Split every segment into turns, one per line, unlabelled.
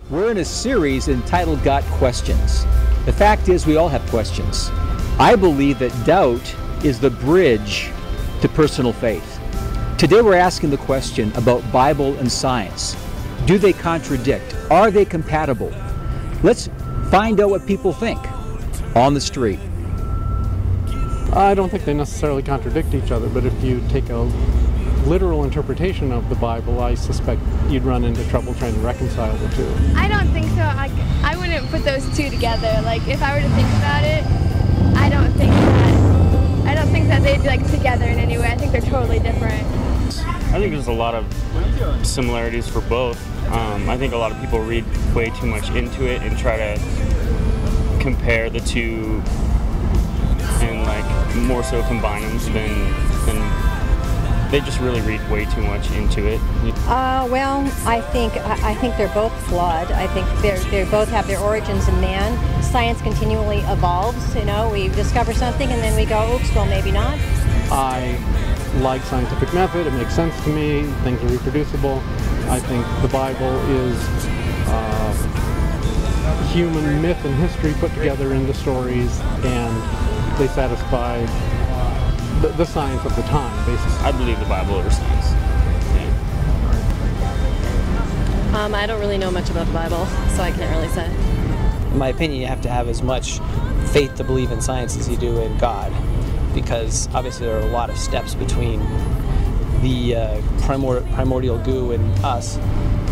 We're in a series entitled Got Questions. The fact is, we all have questions. I believe that doubt is the bridge to personal faith. Today we're asking the question about Bible and science. Do they contradict? Are they compatible? Let's find out what people think on the street.
I don't think they necessarily contradict each other, but if you take a literal interpretation of the Bible, I suspect you'd run into trouble trying to reconcile the two.
I don't think so. I wouldn't put those two together. Like, if I were to think about it, I don't think that they'd be like together in any way. I think they're totally different.
I think there's a lot of similarities for both. I think a lot of people read way too much into it and try to compare the two and like more so combine them than they just really read way too much into it.
Well, I think they're both flawed. I think they both have their origins in man. Science continually evolves. You know, we discover something and then we go, oops, well, maybe not.
I like scientific method. It makes sense to me. Things are reproducible. I think the Bible is human myth and history put together into stories, and they satisfy the science of the time, basically.
I believe the Bible over science. Yeah.
I don't really know much about the Bible, so I can't really say.
In my opinion, you have to have as much faith to believe in science as you do in God, because obviously there are a lot of steps between the primordial goo and us,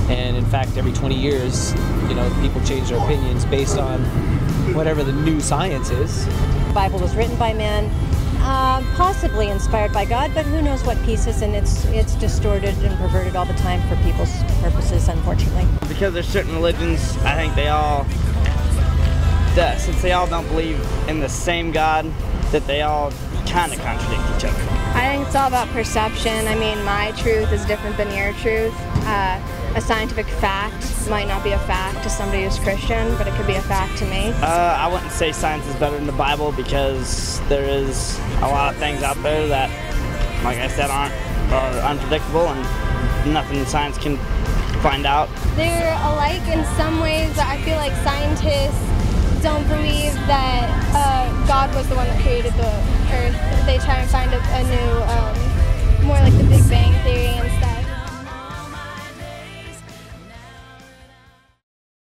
and in fact every 20 years, you know, people change their opinions based on whatever the new science is.
The Bible was written by men, possibly inspired by God, but who knows what pieces, and it's distorted and perverted all the time for people's purposes, unfortunately.
Because there's certain religions, I think they all, since they all don't believe in the same God, that they all kind of contradict each other.
I think it's all about perception. I mean, my truth is different than your truth. A scientific fact might not be a fact to somebody who's Christian, but it could be a fact to me.
I wouldn't say science is better than the Bible, because there is a lot of things out there that, like I said, are unpredictable and nothing science can find out.
They're alike in some ways, but I feel like scientists don't believe that God was the one that created the Earth. They try and find a new, more like the Big Bang Theory and stuff.